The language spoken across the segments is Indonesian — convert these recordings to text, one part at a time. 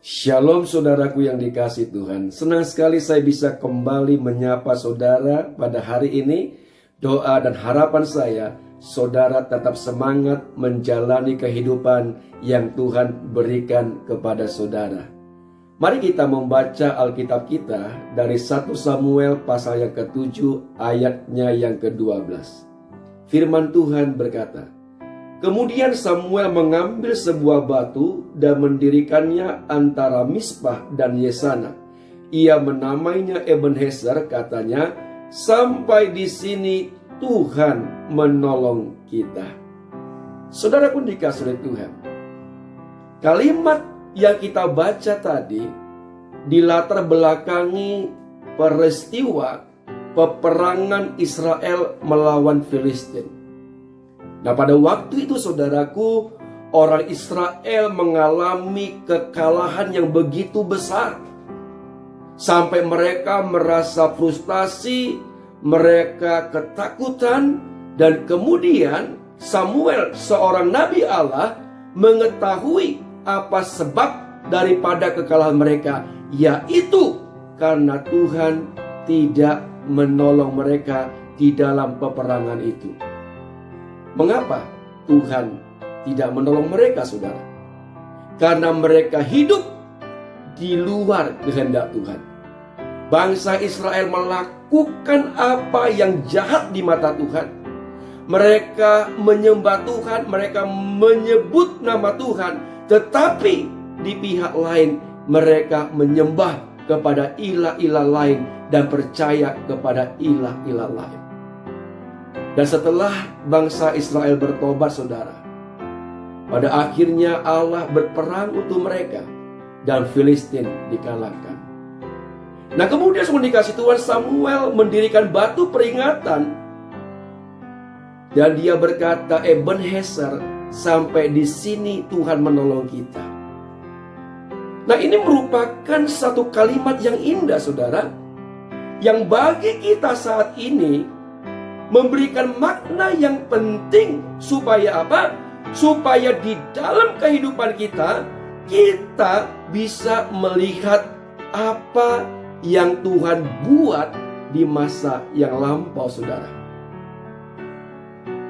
Shalom saudaraku yang dikasihi Tuhan. Senang sekali saya bisa kembali menyapa saudara pada hari ini. Doa dan harapan saya, saudara tetap semangat menjalani kehidupan yang Tuhan berikan kepada saudara. Mari kita membaca Alkitab kita dari 1 Samuel pasal yang ke-7 ayatnya yang ke-12. Firman Tuhan berkata, kemudian Samuel mengambil sebuah batu dan mendirikannya antara Misbah dan Yesana. Ia menamainya Ebenezer, katanya, sampai di sini Tuhan menolong kita. Saudaraku dikasihi oleh Tuhan, kalimat yang kita baca tadi dilatar belakangi peristiwa peperangan Israel melawan Filistin. Nah, pada waktu itu saudaraku, orang Israel mengalami kekalahan yang begitu besar. Sampai mereka merasa frustasi, mereka ketakutan, dan kemudian Samuel, seorang nabi Allah, mengetahui apa sebab daripada kekalahan mereka, yaitu karena Tuhan tidak menolong mereka di dalam peperangan itu. Mengapa Tuhan tidak menolong mereka, saudara? Karena mereka hidup di luar kehendak Tuhan. Bangsa Israel melakukan apa yang jahat di mata Tuhan. Mereka menyembah Tuhan, mereka menyebut nama Tuhan, tetapi di pihak lain mereka menyembah kepada ilah-ilah lain dan percaya kepada ilah-ilah lain. Dan setelah bangsa Israel bertobat, saudara, pada akhirnya Allah berperang untuk mereka dan Filistin dikalahkan. Nah, kemudian setelah dikasih Tuhan, Samuel mendirikan batu peringatan dan dia berkata, Ebenezer, sampai di sini Tuhan menolong kita. Nah, ini merupakan satu kalimat yang indah, saudara, yang bagi kita saat ini memberikan makna yang penting. Supaya apa? Supaya di dalam kehidupan kita, kita bisa melihat apa yang Tuhan buat di masa yang lampau, saudara.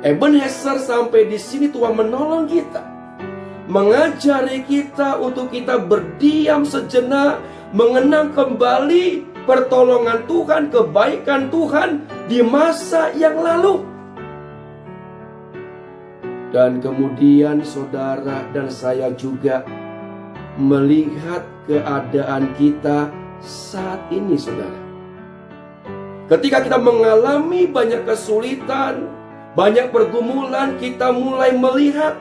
Ebenezer, sampai di sini Tuhan menolong kita, mengajari kita untuk kita berdiam sejenak, mengenang kembali pertolongan Tuhan, kebaikan Tuhan di masa yang lalu. Dan kemudian saudara dan saya juga melihat keadaan kita saat ini, saudara. Ketika kita mengalami banyak kesulitan, banyak pergumulan, kita mulai melihat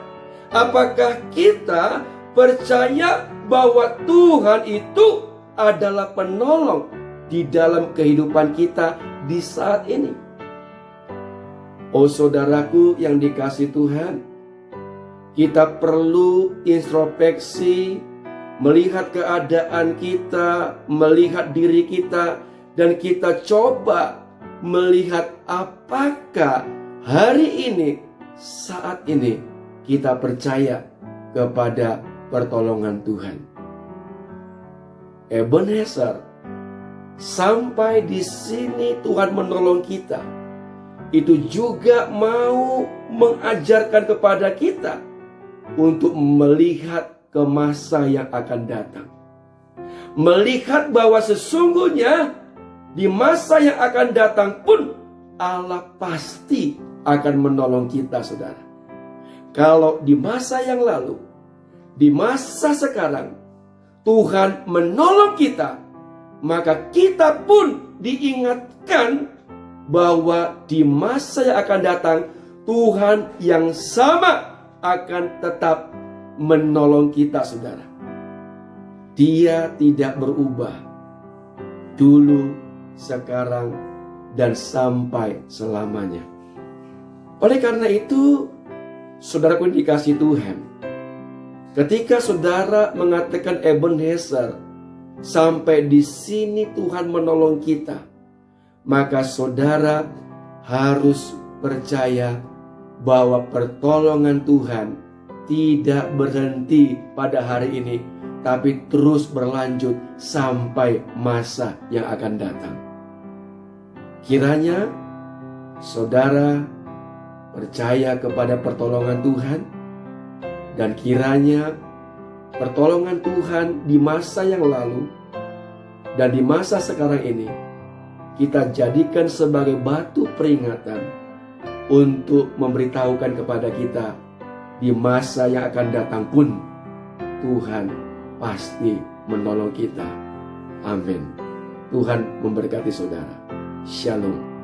apakah kita percaya bahwa Tuhan itu adalah penolong di dalam kehidupan kita di saat ini. Oh saudaraku yang dikasihi Tuhan, kita perlu introspeksi, melihat keadaan kita, melihat diri kita, dan kita coba melihat apakah hari ini, saat ini, kita percaya kepada pertolongan Tuhan. Ebenezer, sampai di sini Tuhan menolong kita. Itu juga mau mengajarkan kepada kita untuk melihat ke masa yang akan datang. Melihat bahwa sesungguhnya di masa yang akan datang pun Allah pasti akan menolong kita, saudara. Kalau di masa yang lalu, di masa sekarang, Tuhan menolong kita, maka kita pun diingatkan bahwa di masa yang akan datang, Tuhan yang sama akan tetap menolong kita, saudara. Dia tidak berubah, dulu, sekarang, dan sampai selamanya. Oleh karena itu, saudaraku dikasihi Tuhan, ketika saudara mengatakan Ebenezer, sampai di sini Tuhan menolong kita, maka saudara harus percaya bahwa pertolongan Tuhan tidak berhenti pada hari ini, tapi terus berlanjut sampai masa yang akan datang. Kiranya saudara percaya kepada pertolongan Tuhan, dan kiranya pertolongan Tuhan di masa yang lalu dan di masa sekarang ini kita jadikan sebagai batu peringatan untuk memberitahukan kepada kita di masa yang akan datang pun Tuhan pasti menolong kita. Amin. Tuhan memberkati saudara. Shalom.